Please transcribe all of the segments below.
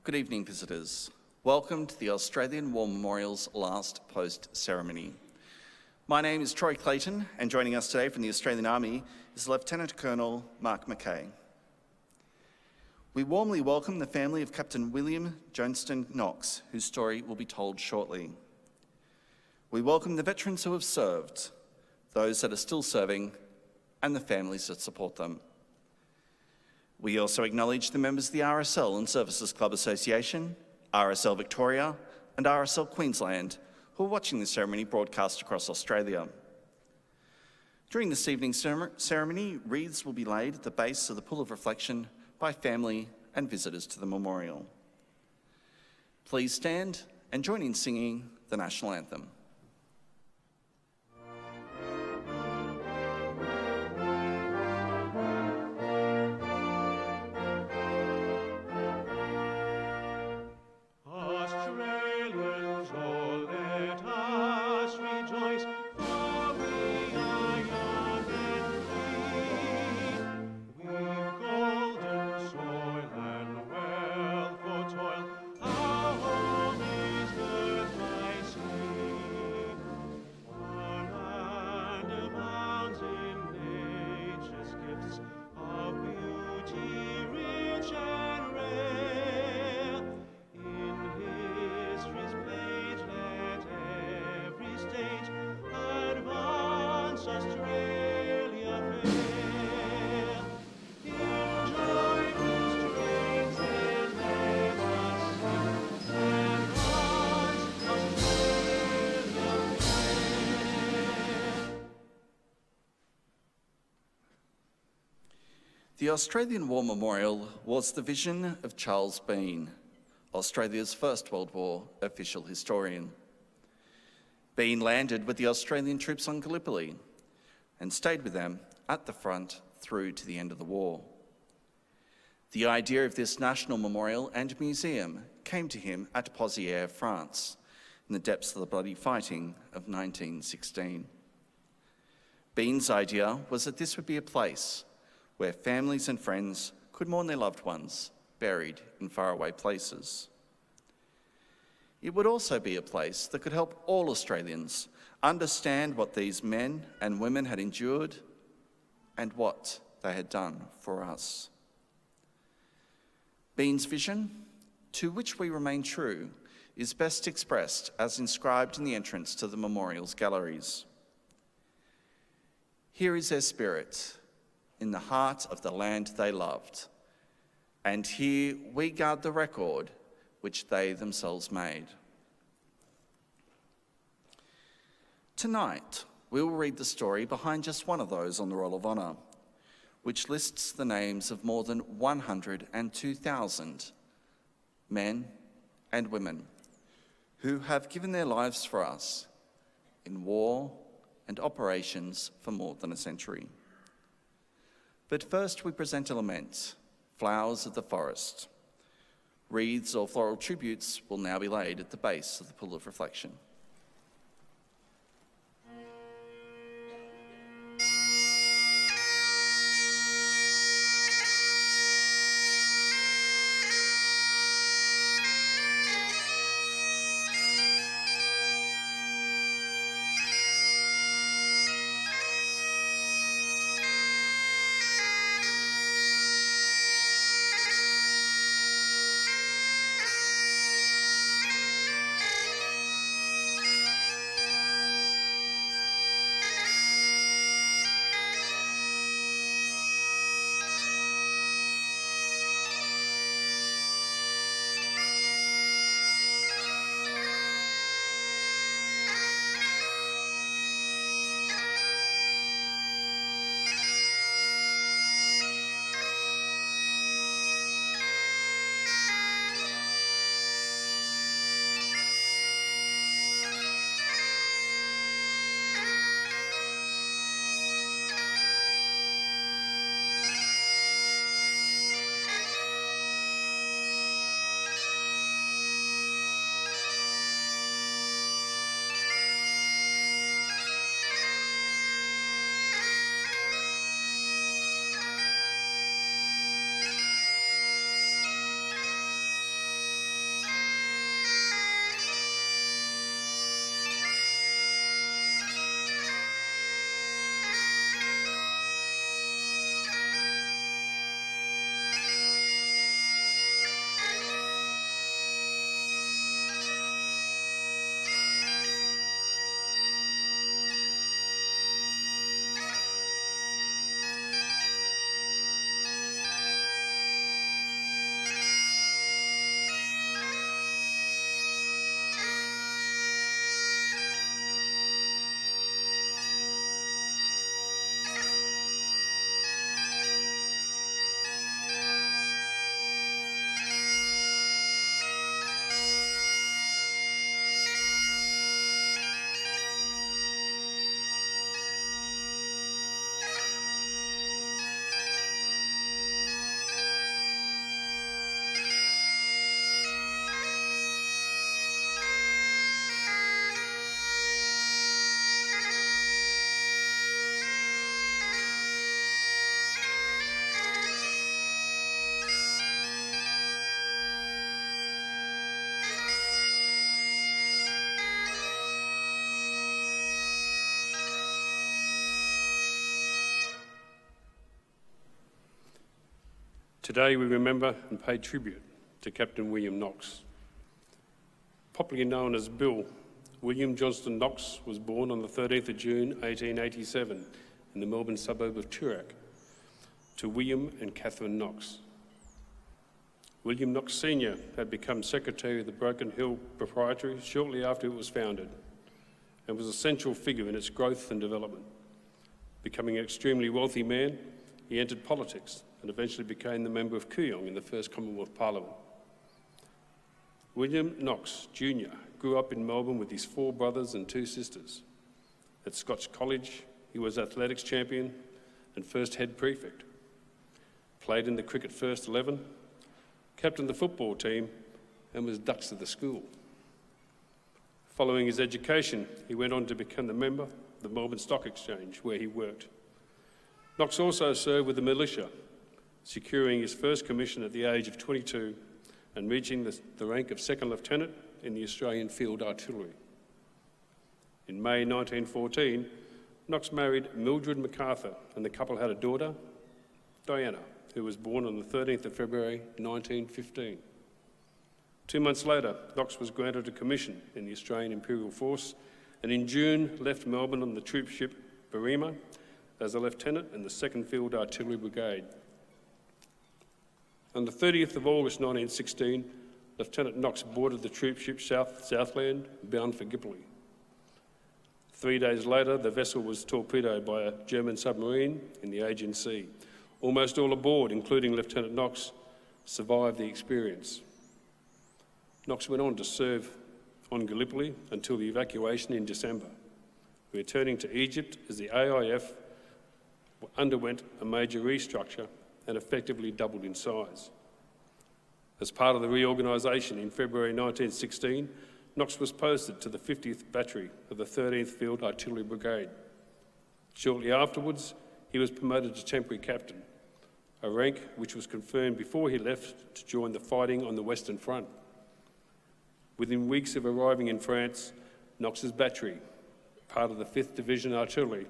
Good evening, visitors. Welcome to the Australian War Memorial's last post ceremony. My name is Troy Clayton, and joining us today from the Australian Army is Lieutenant Colonel Mark Mackay. We warmly welcome the family of Captain William Johnstone Knox, whose story will be told shortly. We welcome the veterans who have served, those that are still serving, and the families that support them. We also acknowledge the members of the RSL and Services Club Association, RSL Victoria, and RSL Queensland, who are watching the ceremony broadcast across Australia. During this evening's ceremony, wreaths will be laid at the base of the Pool of Reflection by family and visitors to the memorial. Please stand and join in singing the National Anthem. The Australian War Memorial was the vision of Charles Bean, Australia's First World War official historian. Bean landed with the Australian troops on Gallipoli and stayed with them at the front through to the end of the war. The idea of this national memorial and museum came to him at Pozières, France, in the depths of the bloody fighting of 1916. Bean's idea was that this would be a place where families and friends could mourn their loved ones buried in faraway places. It would also be a place that could help all Australians understand what these men and women had endured and what they had done for us. Bean's vision, to which we remain true, is best expressed as inscribed in the entrance to the memorial's galleries. Here is their spirit, in the heart of the land they loved, and here we guard the record which they themselves made. Tonight, we will read the story behind just one of those on the Roll of Honour, which lists the names of more than 102,000 men and women who have given their lives for us in war and operations for more than a century. But first we present a lament, Flowers of the Forest. Wreaths or floral tributes will now be laid at the base of the Pool of Reflection. Today we remember and pay tribute to Captain William Knox. Popularly known as Bill, William Johnstone Knox was born on the 13th of June 1887 in the Melbourne suburb of Toorak to William and Catherine Knox. William Knox Sr. had become secretary of the Broken Hill Proprietary shortly after it was founded and was a central figure in its growth and development. Becoming an extremely wealthy man, he entered politics and eventually became the member of Kooyong in the first Commonwealth Parliament. William Knox Jr. grew up in Melbourne with his 4 brothers and 2 sisters. At Scotch College, he was athletics champion and first head prefect. Played in the cricket first 11, captained the football team and was dux of the school. Following his education, he went on to become the member of the Melbourne Stock Exchange, where he worked. Knox also served with the militia, securing his first commission at the age of 22 and reaching the rank of second lieutenant in the Australian Field Artillery. In May 1914, Knox married Mildred MacArthur, and the couple had a daughter, Diana, who was born on the 13th of February 1915. 2 months later, Knox was granted a commission in the Australian Imperial Force, and in June left Melbourne on the troop ship Barima as a lieutenant in the 2nd Field Artillery Brigade. On the 30th of August 1916, Lieutenant Knox boarded the troop ship Southland, bound for Gallipoli. 3 days later, the vessel was torpedoed by a German submarine in the Aegean Sea. Almost all aboard, including Lieutenant Knox, survived the experience. Knox went on to serve on Gallipoli until the evacuation in December, returning to Egypt as the AIF underwent a major restructure and effectively doubled in size. As part of the reorganisation in February 1916, Knox was posted to the 50th Battery of the 13th Field Artillery Brigade. Shortly afterwards, he was promoted to temporary captain, a rank which was confirmed before he left to join the fighting on the Western Front. Within weeks of arriving in France, Knox's battery, part of the 5th Division Artillery,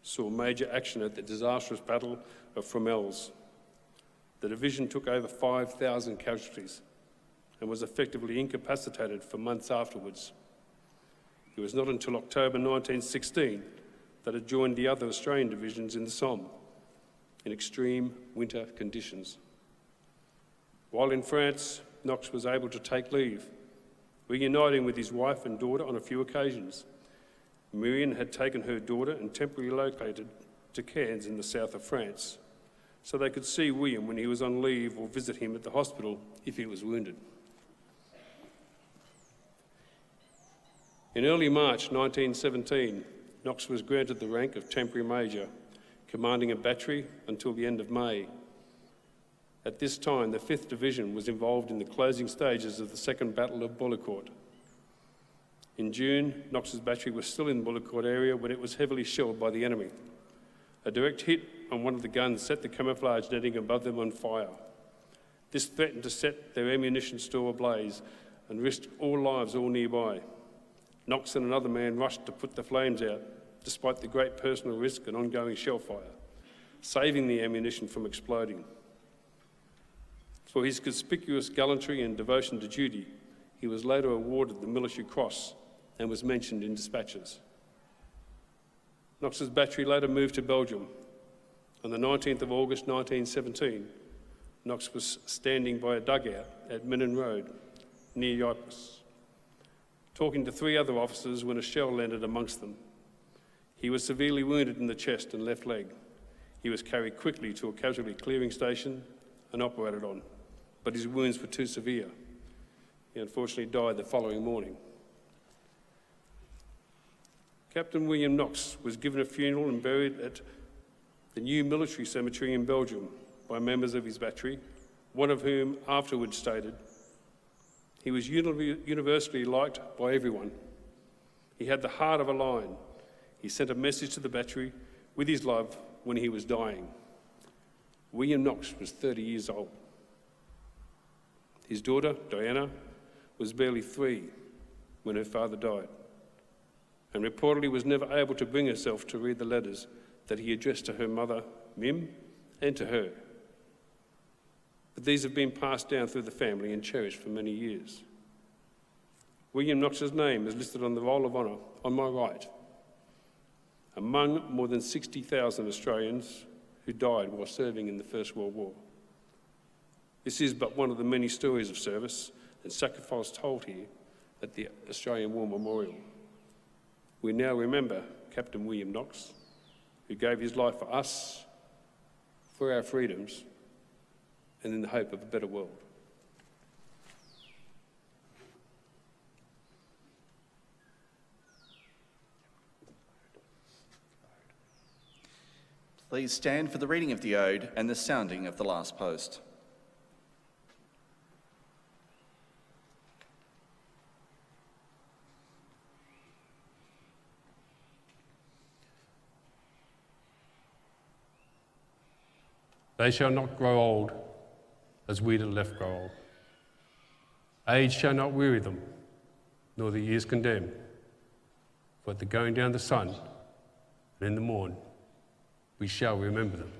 saw major action at the disastrous Battle of Fromelles. The division took over 5,000 casualties and was effectively incapacitated for months afterwards. It was not until October 1916 that it joined the other Australian divisions in the Somme in extreme winter conditions. While in France, Knox was able to take leave, reuniting with his wife and daughter on a few occasions. Miriam had taken her daughter and temporarily located to Cairns in the south of France, so they could see William when he was on leave or visit him at the hospital if he was wounded. In early March 1917, Knox was granted the rank of temporary major, commanding a battery until the end of May. At this time, the 5th Division was involved in the closing stages of the Second Battle of Bullecourt. In June, Knox's battery was still in the Bullecourt area when it was heavily shelled by the enemy. A direct hit on one of the guns set the camouflage netting above them on fire. This threatened to set their ammunition store ablaze and risked all lives all nearby. Knox and another man rushed to put the flames out, despite the great personal risk and ongoing shell fire, saving the ammunition from exploding. For his conspicuous gallantry and devotion to duty, he was later awarded the Military Cross and was mentioned in dispatches. Knox's battery later moved to Belgium. On the 19th of August 1917, Knox was standing by a dugout at Menin Road, near Ypres, talking to 3 other officers when a shell landed amongst them. He was severely wounded in the chest and left leg. He was carried quickly to a casualty clearing station and operated on, but his wounds were too severe. He unfortunately died the following morning. Captain William Knox was given a funeral and buried at the new military cemetery in Belgium by members of his battery, one of whom afterwards stated, "He was universally liked by everyone. He had the heart of a lion. He sent a message to the battery with his love when he was dying." William Knox was 30 years old. His daughter, Diana, was barely 3 when her father died, and reportedly was never able to bring herself to read the letters that he addressed to her mother, Mim, and to her. but these have been passed down through the family and cherished for many years. William Knox's name is listed on the Roll of Honour on my right, among more than 60,000 Australians who died while serving in the First World War. This is but one of the many stories of service and sacrifice told here at the Australian War Memorial. We now remember Captain William Knox, who gave his life for us, for our freedoms, and in the hope of a better world. Please stand for the reading of the ode and the sounding of the last post. They shall not grow old as we that left grow old. Age shall not weary them, nor the years condemn. For at the going down of the sun and in the morn, we shall remember them.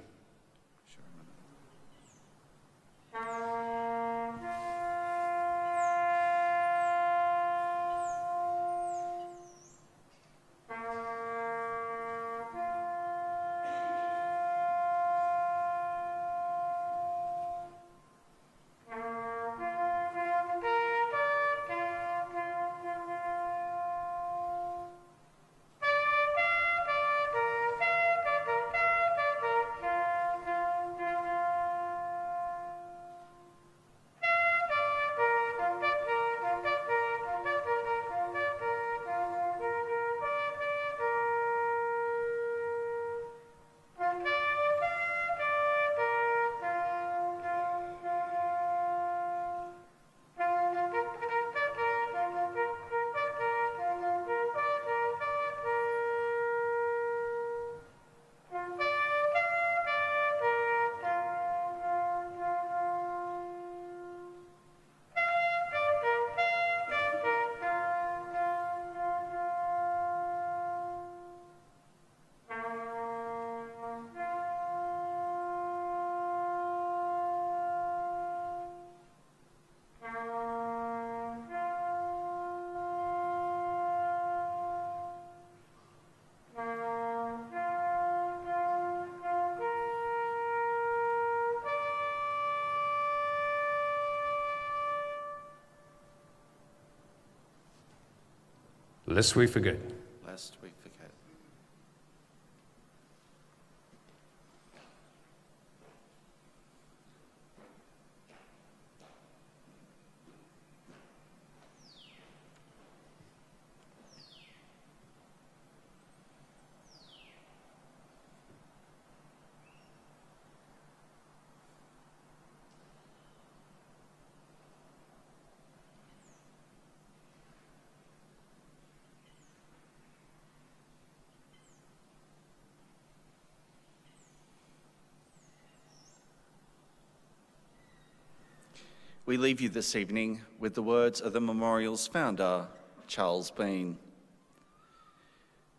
Lest we forget. Lest we forget. We leave you this evening with the words of the memorial's founder, Charles Bean.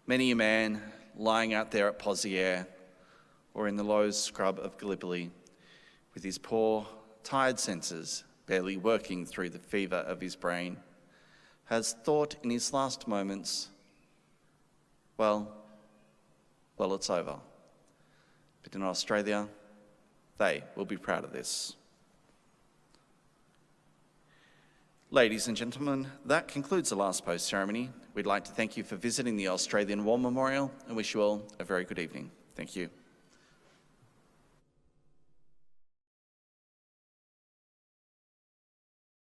Many a man lying out there at Pozières or in the low scrub of Gallipoli, with his poor, tired senses barely working through the fever of his brain, has thought in his last moments, well, it's over. But in Australia, they will be proud of this. Ladies and gentlemen, that concludes the last post ceremony. We'd like to thank you for visiting the Australian War Memorial and wish you all a very good evening. Thank you.